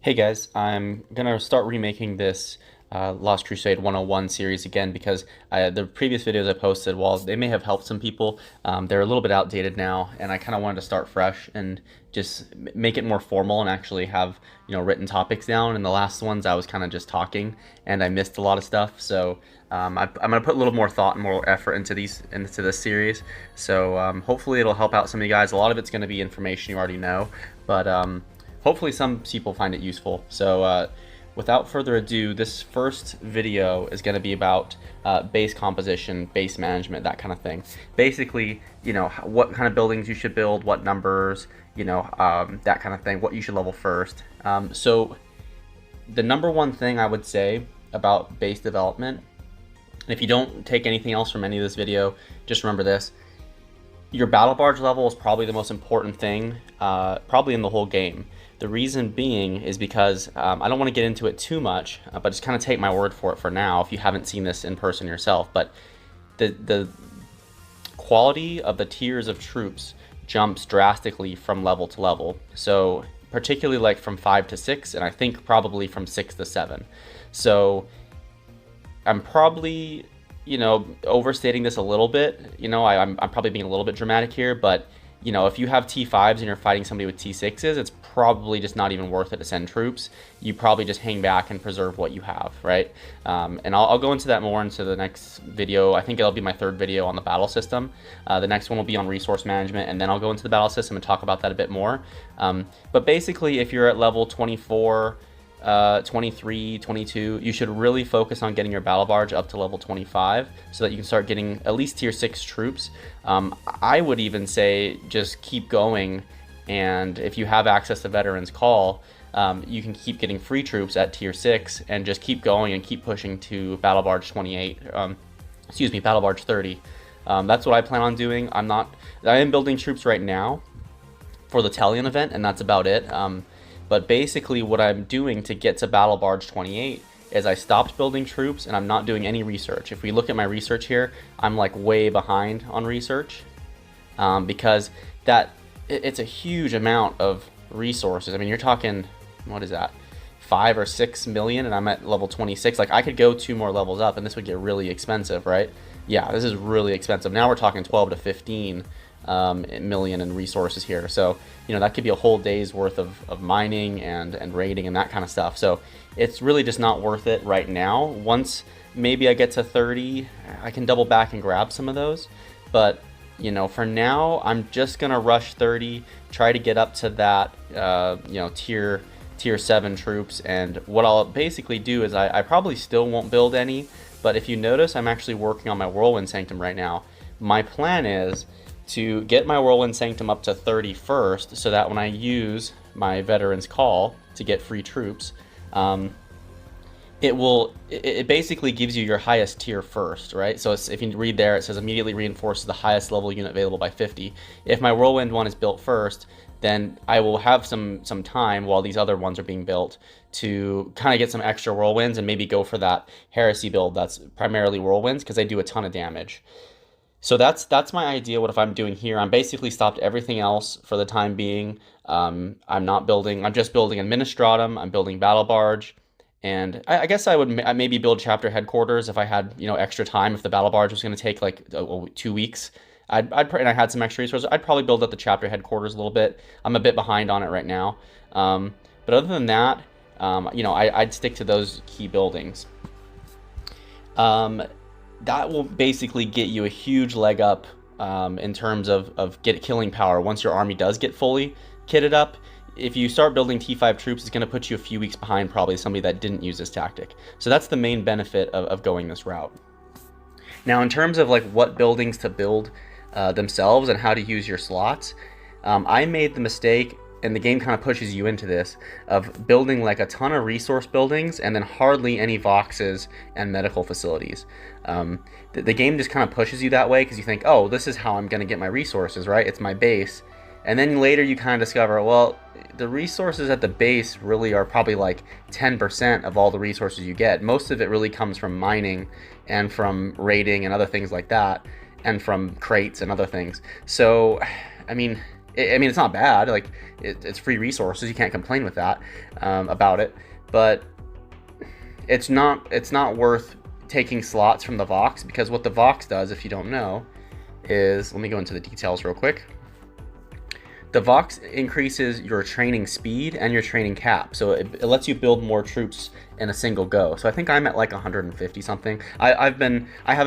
Hey guys, I'm gonna start remaking this Lost Crusade 101 series again because the previous videos I posted, while they may have helped some people, they're a little bit outdated now, and I kind of wanted to start fresh and just make it more formal and actually have written topics down. And the last ones I was kind of just talking, and I missed a lot of stuff. So I'm gonna put a little more thought and more effort into this series. So hopefully it'll help out some of you guys. A lot of it's gonna be information you already know, but hopefully some people find it useful. So without further ado, this first video is going to be about base composition, base management, that kind of thing. Basically, what kind of buildings you should build, what numbers, that kind of thing, what you should level first. So the number one thing I would say about base development, and if you don't take anything else from any of this video, just remember this: your battle barge level is probably the most important thing, probably in the whole game. The reason being is because I don't want to get into it too much, but just kind of take my word for it for now if you haven't seen this in person yourself. But the quality of the tiers of troops jumps drastically from level to level. So particularly like from 5 to 6, and I think probably from 6 to 7. So I'm probably overstating this a little bit. I'm probably being a little bit dramatic here, but if you have T5s and you're fighting somebody with T6s, it's probably just not even worth it to send troops. You probably just hang back and preserve what you have, right? And I'll go into that more into the next video. I think it'll be my third video on the battle system. The next one will be on resource management, and then I'll go into the battle system and talk about that a bit more. But basically, if you're at level 24, 23, 22, you should really focus on getting your battle barge up to level 25 so that you can start getting at least tier 6 troops. I would even say just keep going, and if you have access to Veterans Call, you can keep getting free troops at tier 6 and just keep going and keep pushing to battle barge 28, battle barge 30. That's what I plan on doing. I am building troops right now for the Talion event, and that's about it. But basically what I'm doing to get to battle barge 28 is I stopped building troops and I'm not doing any research. If we look at my research here, I'm like way behind on research because it's a huge amount of resources. I mean, you're talking, what is that, 5 or 6 million, and I'm at level 26. Like, I could go 2 more levels up and this would get really expensive, right? Yeah, this is really expensive. Now we're talking 12 to 15 million in resources here. So that could be a whole day's worth of mining and raiding and that kind of stuff. So it's really just not worth it right now. Once maybe I get to 30, I can double back and grab some of those. But for now, I'm just gonna rush 30, try to get up to that tier 7 troops. And what I'll basically do is I probably still won't build any, but if you notice, I'm actually working on my Whirlwind Sanctum right now. My plan is to get my Whirlwind Sanctum up to 30 first, so that when I use my Veterans Call to get free troops, it basically gives you your highest tier first, right? So if you read there, it says immediately reinforces the highest level unit available by 50. If my Whirlwind one is built first, then I will have some time while these other ones are being built to kind of get some extra Whirlwinds and maybe go for that Heresy build that's primarily Whirlwinds because they do a ton of damage. So that's my idea. What if I'm doing here? I'm basically stopped everything else for the time being. I'm just building Administratum. I'm building Battle Barge, and I guess I would maybe build Chapter Headquarters if I had extra time. If the Battle Barge was going to take like 2 weeks, and I had some extra resources, I'd probably build up the Chapter Headquarters a little bit. I'm a bit behind on it right now, but other than that, I'd stick to those key buildings. That will basically get you a huge leg up in terms of killing power once your army does get fully kitted up. If you start building T5 troops, it's going to put you a few weeks behind probably somebody that didn't use this tactic. So that's the main benefit of going this route. Now, in terms of like what buildings to build themselves and how to use your slots, I made the mistake, and the game kind of pushes you into this, of building like a ton of resource buildings and then hardly any Voxes and medical facilities. The game just kind of pushes you that way because you think, oh, this is how I'm going to get my resources, right? It's my base. And then later you kind of discover, well, the resources at the base really are probably like 10% of all the resources you get. Most of it really comes from mining and from raiding and other things like that, and from crates and other things. So, I mean, I mean, it's not bad. Like, it's free resources. You can't complain with that about it. But it's not worth taking slots from the Vox, because what the Vox does, if you don't know, is, let me go into the details real quick. The Vox increases your training speed and your training cap, so it lets you build more troops in a single go. So I think I'm at like 150 something. I haven't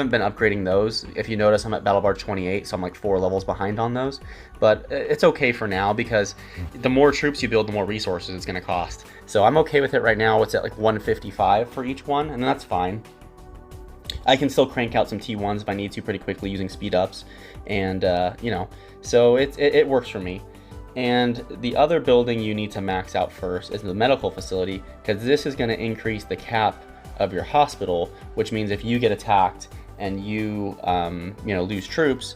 been upgrading those. If you notice, I'm at Battle Barge 28, so I'm like 4 levels behind on those. But it's okay for now, because the more troops you build, the more resources it's going to cost. So I'm okay with it right now. It's at like 155 for each one, and that's fine. I can still crank out some T1s if I need to pretty quickly using speed ups, and you know, so it works for me. And the other building you need to max out first is the medical facility, because this is going to increase the cap of your hospital, which means if you get attacked and you lose troops,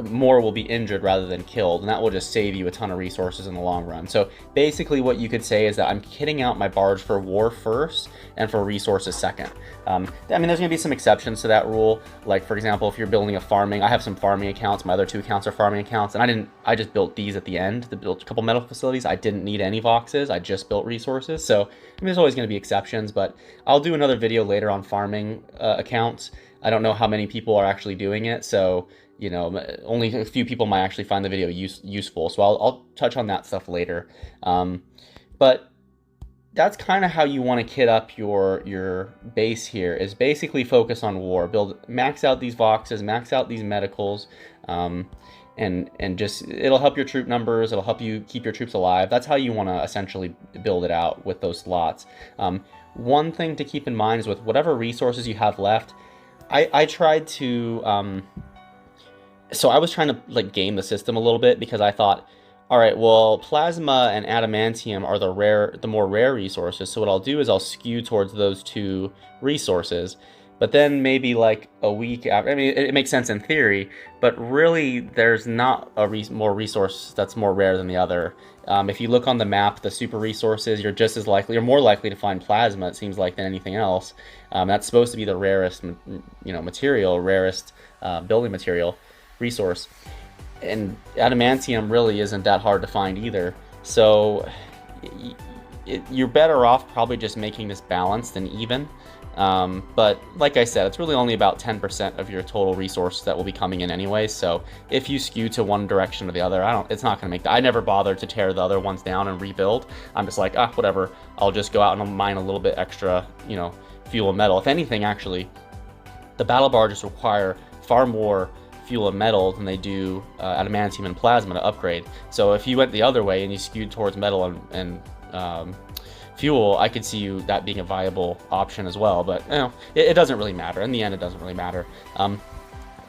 more will be injured rather than killed, and that will just save you a ton of resources in the long run. So basically what you could say is that I'm kitting out my barge for war first and for resources second. I mean, there's going to be some exceptions to that rule. Like, for example, if you're building a farming, I have some farming accounts. My other 2 accounts are farming accounts, and I just built these at the end to build a couple medical facilities. I didn't need any Voxes. I just built resources. So, I mean, there's always going to be exceptions, but I'll do another video later on farming accounts. I don't know how many people are actually doing it, so you know, only a few people might actually find the video useful. So I'll touch on that stuff later. But that's kind of how you want to kit up your base here, is basically focus on war. Max out these Voxes, max out these medicals, and just, it'll help your troop numbers, it'll help you keep your troops alive. That's how you want to essentially build it out with those slots. One thing to keep in mind is with whatever resources you have left, I tried to... So I was trying to like game the system a little bit, because I thought, all right, well, plasma and adamantium are the more rare resources. So what I'll do is I'll skew towards those 2 resources. But then maybe like a week after, I mean, it makes sense in theory, but really there's not a more resource that's more rare than the other. If you look on the map, the super resources, you're more likely to find plasma, it seems like, than anything else. That's supposed to be the rarest, material, rarest building material resource, and adamantium really isn't that hard to find either. So you're better off probably just making this balanced and even. But like I said, it's really only about 10% of your total resources that will be coming in anyway. So if you skew to one direction or the other, it's not going to make that. I never bothered to tear the other ones down and rebuild. I'm just like, whatever. I'll just go out and mine a little bit extra, fuel and metal. If anything, actually, the battle barges require far more fuel and metal than they do adamantium and plasma to upgrade. So if you went the other way and you skewed towards metal and fuel, I could see that being a viable option as well. But it doesn't really matter. In the end, it doesn't really matter.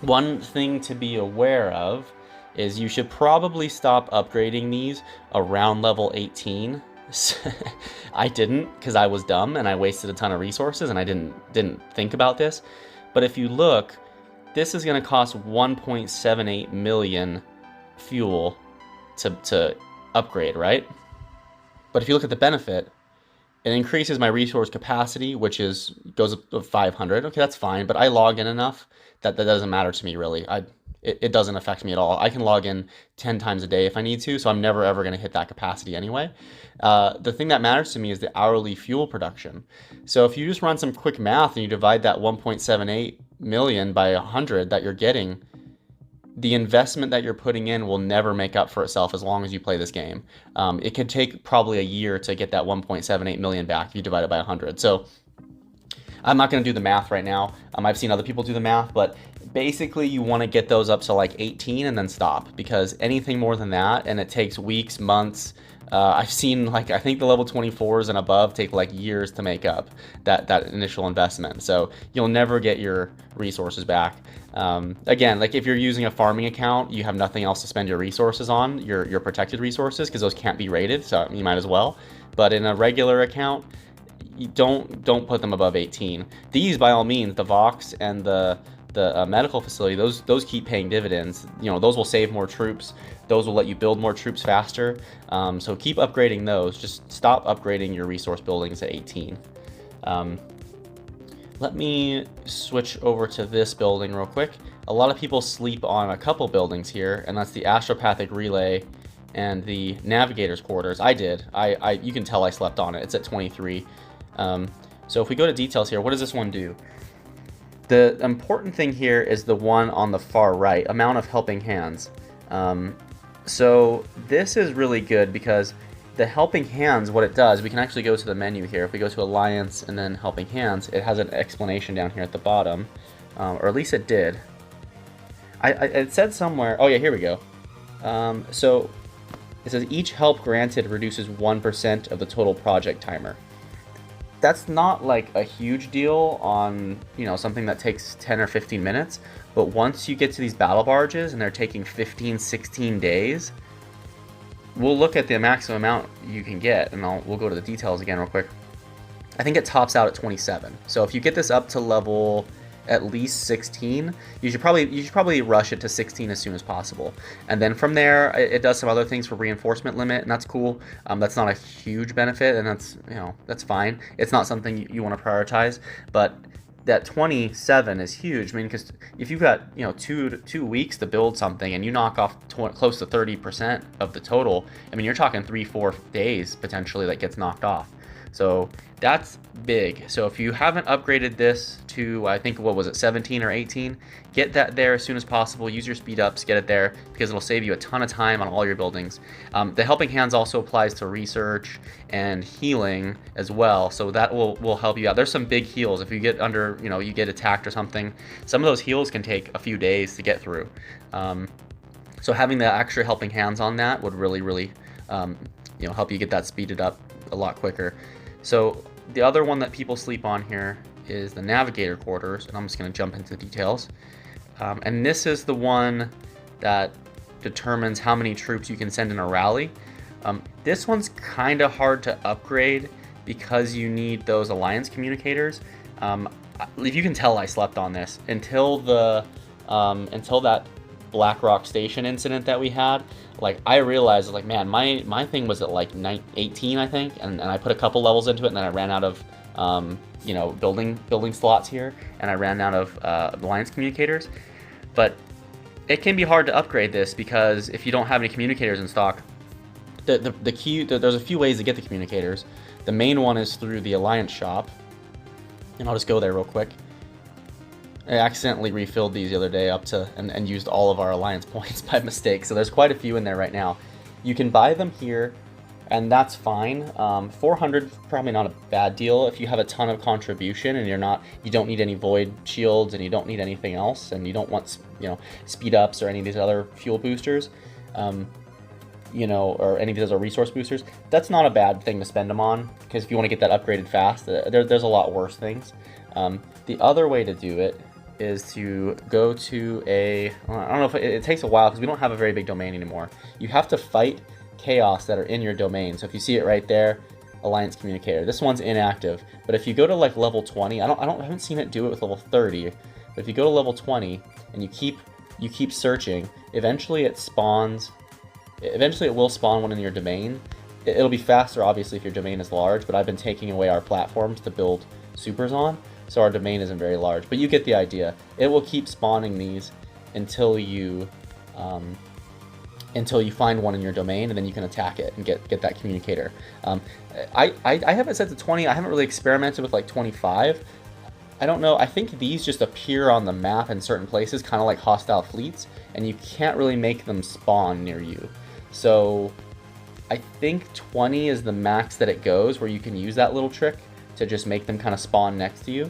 One thing to be aware of is you should probably stop upgrading these around level 18. I didn't, because I was dumb and I wasted a ton of resources and I didn't think about this. But if you look, this is going to cost 1.78 million fuel to upgrade, right? But if you look at the benefit, it increases my resource capacity, which goes up to 500. Okay, that's fine, but I log in enough that doesn't matter to me, really. It doesn't affect me at all. I can log in 10 times a day if I need to, so I'm never ever going to hit that capacity anyway. The thing that matters to me is the hourly fuel production. So if you just run some quick math and you divide that 1.78 million by 100 that you're getting, the investment that you're putting in will never make up for itself as long as you play this game. It could take probably a year to get that 1.78 million back if you divide it by 100. So I'm not going to do the math right now. I've seen other people do the math, but basically you want to get those up to like 18 and then stop, because anything more than that, and it takes weeks, months. I've seen, I think the level 24s and above take like years to make up that initial investment. So you'll never get your resources back. Again, if you're using a farming account, you have nothing else to spend your resources on, your protected resources, because those can't be rated, so you might as well. But in a regular account, you don't put them above 18. These, by all means, the Vox and the medical facility, those keep paying dividends. Those will save more troops. Those will let you build more troops faster. So keep upgrading those. Just stop upgrading your resource buildings at 18. Let me switch over to this building real quick. A lot of people sleep on a couple buildings here, and that's the Astropathic Relay and the navigator's quarters. I did. You can tell I slept on it. It's at 23. So if we go to details here, what does this one do? The important thing here is the one on the far right, amount of helping hands. So this is really good because the helping hands, what it does, we can actually go to the menu here. If we go to Alliance and then helping hands, it has an explanation down here at the bottom, or at least it did. It said somewhere, oh yeah, here we go. So it says each help granted reduces 1% of the total project timer. That's not like a huge deal on, you know, something that takes 10 or 15 minutes, but once you get to these battle barges and they're taking 15, 16 days, we'll look at the maximum amount you can get, and we'll go to the details again real quick. I think it tops out at 27. So if you get this up to level at least 16, you should probably rush it to 16 as soon as possible. And then from there, it does some other things for reinforcement limit, and that's cool. That's not a huge benefit, and that's fine. It's not something you want to prioritize, but that 27 is huge. I mean, because if you've got 2 weeks to build something and you knock off close to 30% of the total, I mean, you're talking 3-4 days potentially that gets knocked off. So that's big. So if you haven't upgraded this to, I think, what was it, 17 or 18, get that there as soon as possible. Use your speed ups, get it there, because it'll save you a ton of time on all your buildings. The helping hands also applies to research and healing as well, so that will help you out. There's some big heals. If you get under, you get attacked or something, some of those heals can take a few days to get through. So having the extra helping hands on that would really help you get that speeded up a lot quicker. So the other one that people sleep on here is the navigator quarters, and I'm just going to jump into details. And this is the one that determines how many troops you can send in a rally. This one's kind of hard to upgrade because you need those alliance communicators. If you can tell, I slept on this until that Blackrock Station incident that we had. Like, I realized, like, man, my thing was at like 18, I think, and I put a couple levels into it, and then I ran out of building slots here, and I ran out of alliance communicators. But it can be hard to upgrade this because if you don't have any communicators in stock, there's a few ways to get the communicators. The main one is through the alliance shop, and I'll just go there real quick. I accidentally refilled these the other day up to and used all of our alliance points by mistake. So there's quite a few in there right now. You can buy them here, and that's fine. 400 probably not a bad deal if you have a ton of contribution and you don't need any void shields and you don't need anything else, and you don't want speed ups or any of these other fuel boosters, or any of these other resource boosters. That's not a bad thing to spend them on, because if you want to get that upgraded fast, there's a lot worse things. The other way to do it is to go to I don't know if it takes a while because we don't have a very big domain anymore. You have to fight chaos that are in your domain. So if you see it right there, Alliance Communicator, this one's inactive. But if you go to like level 20, I haven't seen it do it with level 30. But if you go to level 20 and you keep searching, eventually it spawns. Eventually it will spawn one in your domain. It'll be faster, obviously, if your domain is large. But I've been taking away our platforms to build supers on, so our domain isn't very large, but you get the idea. It will keep spawning these until you find one in your domain, and then you can attack it and get that communicator. I have it set to 20. I haven't really experimented with like 25. I don't know. I think these just appear on the map in certain places, kind of like hostile fleets, and you can't really make them spawn near you. So I think 20 is the max that it goes, where you can use that little trick to just make them kind of spawn next to you.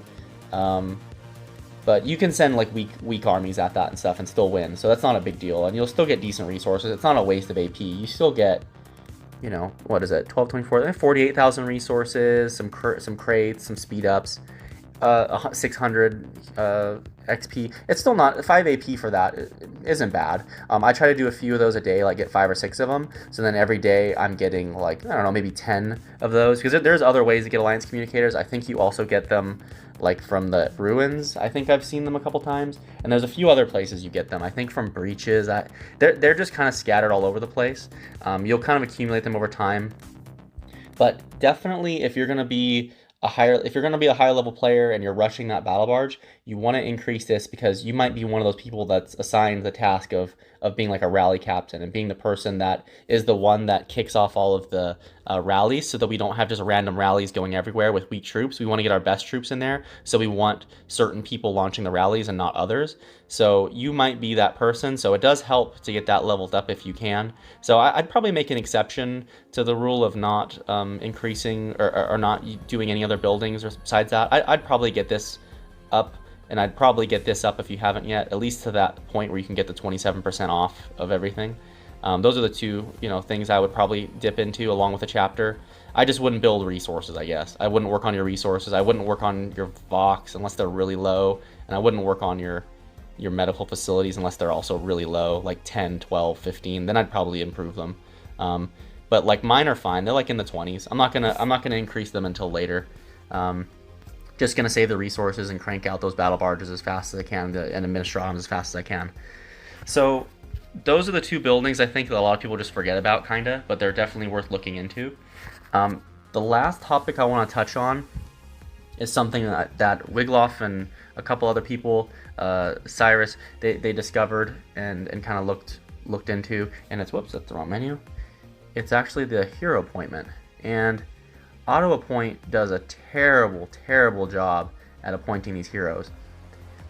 But you can send like weak armies at that and stuff and still win, so that's not a big deal, and you'll still get decent resources. It's not a waste of AP. You still get, what is it, 12, 24, 48,000 resources, some crates, some speed ups, 600 XP. It's still not 5 AP for that. It isn't bad. I try to do a few of those a day, like get 5 or 6 of them. So then every day I'm getting like, I don't know, maybe 10 of those, because there's other ways to get alliance communicators. I think you also get them like from the ruins. I think I've seen them a couple times, and there's a few other places you get them. I think from breaches. They're just kind of scattered all over the place. You'll kind of accumulate them over time, but definitely if you're going to be if you're going to be a higher level player and you're rushing that battle barge, you want to increase this because you might be one of those people that's assigned the task of being like a rally captain and being the person that is the one that kicks off all of the rallies, so that we don't have just random rallies going everywhere with weak troops. We want to get our best troops in there, so we want certain people launching the rallies and not others. So you might be that person, so it does help to get that leveled up if you can. So I'd probably make an exception to the rule of not increasing or not doing any other buildings or besides that. I'd probably get this up, and I'd probably get this up if you haven't yet, at least to that point where you can get the 27% off of everything. Those are the two, things I would probably dip into along with a chapter. I just wouldn't build resources, I guess. I wouldn't work on your resources. I wouldn't work on your Vox unless they're really low, and I wouldn't work on your medical facilities unless they're also really low, like 10, 12, 15. Then I'd probably improve them. But like mine are fine. They're like in the 20s. I'm not gonna increase them until later. Just gonna save the resources and crank out those battle barges as fast as I can and administratums as fast as I can. So those are the two buildings I think that a lot of people just forget about, kinda, but they're definitely worth looking into. The last topic I want to touch on is something that Wigloff and a couple other people, Cyrus, they discovered and kind of looked into, and it's, whoops, that's the wrong menu. It's actually the hero appointment, and Auto Appoint does a terrible job at appointing these heroes.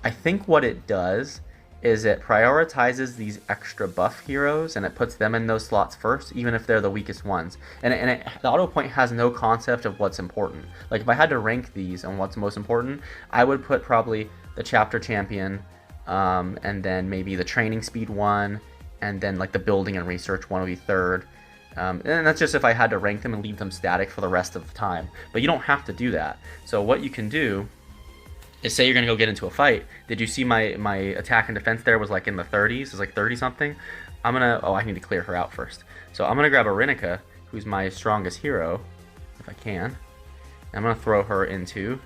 I think what it does is it prioritizes these extra buff heroes and it puts them in those slots first, even if they're the weakest ones. And the auto point has no concept of what's important. Like if I had to rank these on what's most important, I would put probably the chapter champion, and then maybe the training speed one, and then like the building and research one would be third. And that's just if I had to rank them and leave them static for the rest of the time. But you don't have to do that. So what you can do is, say you're going to go get into a fight. Did you see my attack and defense there was like in the 30s? It's like 30 something. I need to clear her out first. So I'm going to grab Arinica, who's my strongest hero, if I can. I'm going to throw her into,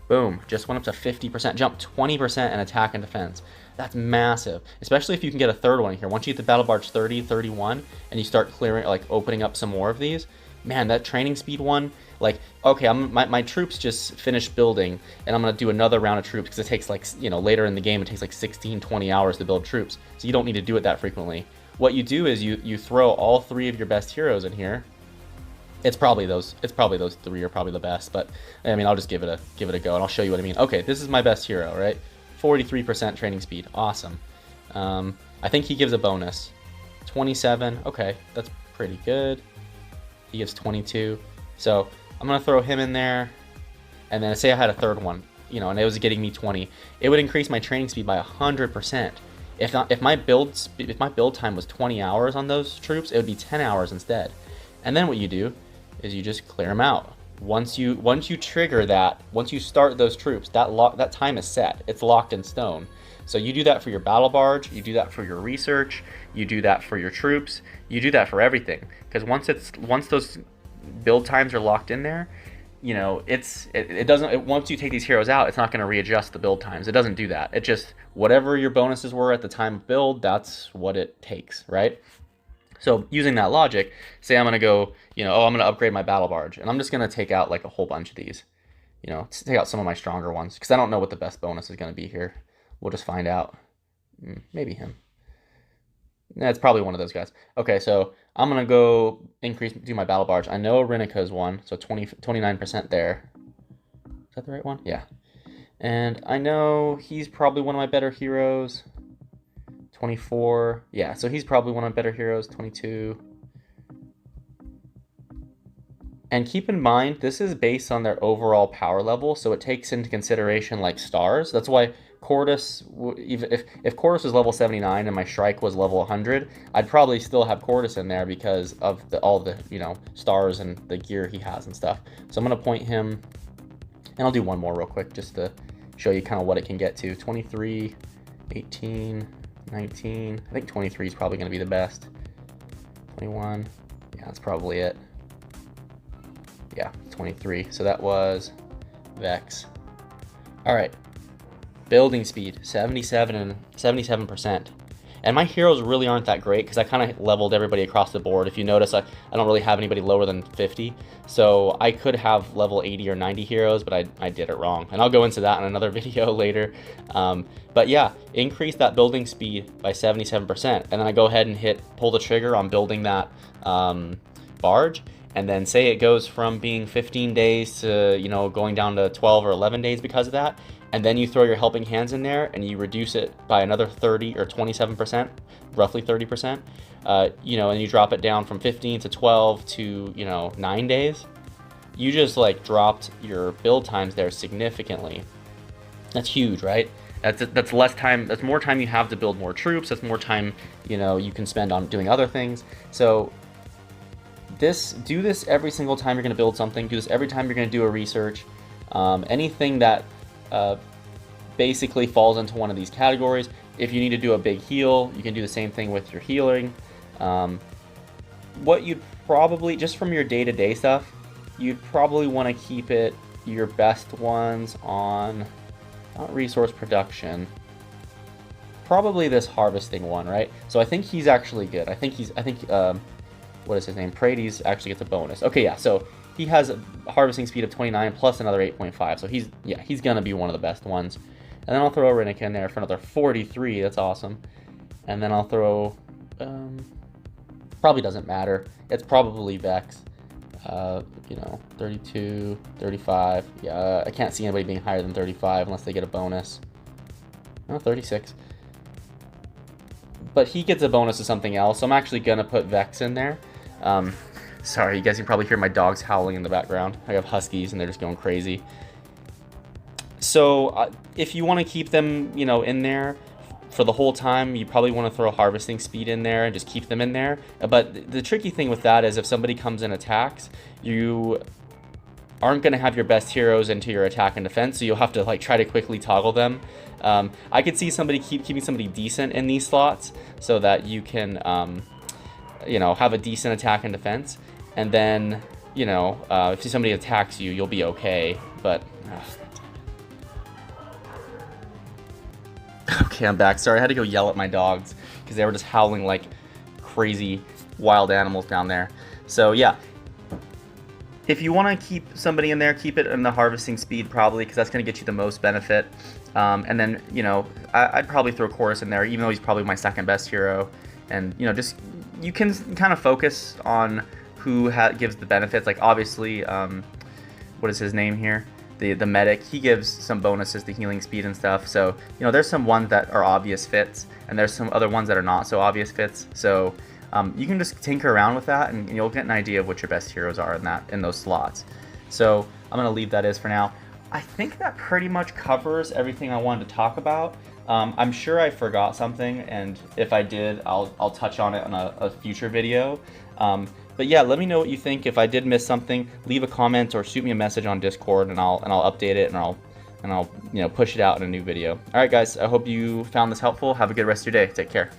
boom, just went up to 50%, jump 20% in attack and defense. That's massive, especially if you can get a third one here. Once you get the Battle Barge 30, 31, and you start clearing, like opening up some more of these, man, that training speed one, like, okay, my troops just finished building, and I'm going to do another round of troops, because it takes like, later in the game, it takes like 16, 20 hours to build troops, so you don't need to do it that frequently. What you do is you throw all three of your best heroes in here. It's probably those three are probably the best, but I mean, I'll just give it a go, and I'll show you what I mean. Okay, this is my best hero, right? 43% training speed, awesome. I think he gives a bonus. 27, okay, that's pretty good. He gives 22, so I'm gonna throw him in there, and then say I had a third one, and it was getting me 20. It would increase my training speed by 100%. If my build time was 20 hours on those troops, it would be 10 hours instead. And then what you do is you just clear them out. Once you trigger that, once you start those troops, that time is set. It's locked in stone. So you do that for your battle barge, you do that for your research, you do that for your troops, you do that for everything. Because once those build times are locked in there, it doesn't. Once you take these heroes out, it's not going to readjust the build times. It doesn't do that. It just, whatever your bonuses were at the time of build, that's what it takes, right? So using that logic, say I'm going to go, I'm going to upgrade my battle barge, and I'm just going to take out like a whole bunch of these, take out some of my stronger ones, because I don't know what the best bonus is going to be here. We'll just find out. Maybe him. It's probably one of those guys. Okay, so I'm going to go do my battle barge. I know Arinica is one, so 29% there. Is that the right one? Yeah. And I know he's probably one of my better heroes. 24. Yeah, so he's probably one of my better heroes. 22. And keep in mind, this is based on their overall power level, so it takes into consideration like stars. That's why Cordus, if Cordus was level 79 and my Shrike was level 100, I'd probably still have Cordus in there because of all the stars and the gear he has and stuff. So I'm going to point him, and I'll do one more real quick just to show you kind of what it can get to. 23, 18, 19, I think 23 is probably going to be the best. 21, yeah, that's probably it. Yeah, 23. So that was Vex. All right, building speed 77%. And my heroes really aren't that great because I kind of leveled everybody across the board. If you notice, I don't really have anybody lower than 50. So I could have level 80 or 90 heroes, but I did it wrong. And I'll go into that in another video later. But yeah, increase that building speed by 77%. And then I go ahead and pull the trigger on building that barge. And then say it goes from being 15 days to, you know, going down to 12 or 11 days because of that. And then you throw your helping hands in there and you reduce it by another 30 or 27%, roughly 30%, you know, and you drop it down from 15 to 12 to, you know, 9 days. You just like dropped your build times there significantly. That's huge, right? That's less time. That's more time you have to build more troops. That's more time, you know, you can spend on doing other things. So do this every single time you're going to build something. Do this every time you're going to do a research. Anything that basically falls into one of these categories. If you need to do a big heal, you can do the same thing with your healing. What you'd probably, just from your day-to-day stuff, you'd probably want to keep it your best ones on, not resource production, probably this harvesting one, right? So I think he's actually good. I think what is his name? Praedes actually gets a bonus. Okay, yeah, so he has a harvesting speed of 29 plus another 8.5. So he's gonna be one of the best ones. And then I'll throw Rinnika in there for another 43. That's awesome. And then I'll throw, probably doesn't matter. It's probably Vex. You know, 32, 35. Yeah, I can't see anybody being higher than 35 unless they get a bonus. Oh, 36. But he gets a bonus to something else. So I'm actually gonna put Vex in there. Sorry, you guys can probably hear my dogs howling in the background. I have huskies and they're just going crazy. So if you want to keep them, you know, in there for the whole time, you probably want to throw harvesting speed in there and just keep them in there. But the tricky thing with that is if somebody comes and attacks, you aren't going to have your best heroes into your attack and defense, so you'll have to like try to quickly toggle them. I could see somebody keeping somebody decent in these slots so that you can, you know, have a decent attack and defense. And then, you know, if somebody attacks you, you'll be okay. But okay, I'm back. Sorry, I had to go yell at my dogs because they were just howling like crazy wild animals down there. So yeah, if you want to keep somebody in there, keep it in the harvesting speed probably, because that's going to get you the most benefit. And then, you know, I'd probably throw Chorus in there, even though he's probably my second best hero. And, you know, just, you can kind of focus on who gives the benefits. Like, obviously, what is his name here? The medic, he gives some bonuses to healing speed and stuff. So, you know, there's some ones that are obvious fits, and there's some other ones that are not so obvious fits. So you can just tinker around with that, and you'll get an idea of what your best heroes are in those slots. So I'm going to leave that as for now. I think that pretty much covers everything I wanted to talk about. I'm sure I forgot something, and if I did, I'll touch on it on a future video. But yeah, let me know what you think. If I did miss something, leave a comment or shoot me a message on Discord, and I'll update it, and I'll you know, push it out in a new video. All right, guys, I hope you found this helpful. Have a good rest of your day. Take care.